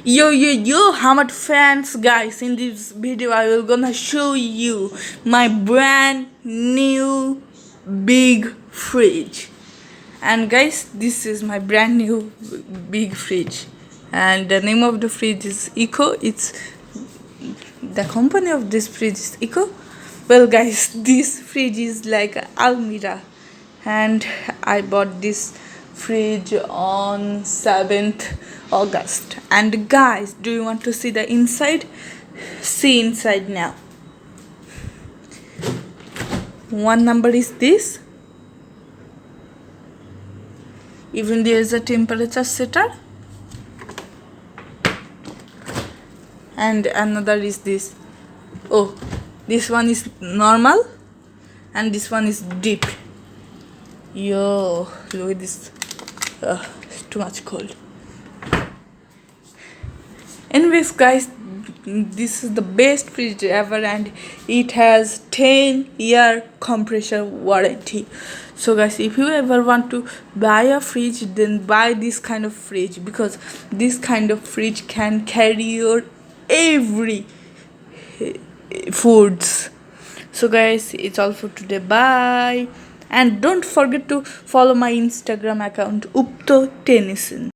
Yo, how much fans, guys? In this video, I will gonna show you my brand new big fridge. And guys, this is my brand new big fridge, and the name of the fridge is Eco. It's the company of this fridge is Eco. Well, guys, this fridge is like Almira, and I bought this fridge on 7th August. And guys, do you want to see the inside? See inside now. One number is this. Even there is a temperature setter. And another is this. Oh, this one is normal and this one is deep. Yo, look at this. It's too much cold. Anyways, guys, this is the best fridge ever, and it has 10-year compressor warranty. So guys, if you ever want to buy a fridge, then buy this kind of fridge, because this kind of fridge can carry your every foods. So guys, it's all for today. Bye, and don't forget to follow my Instagram account, Upto Tennyson.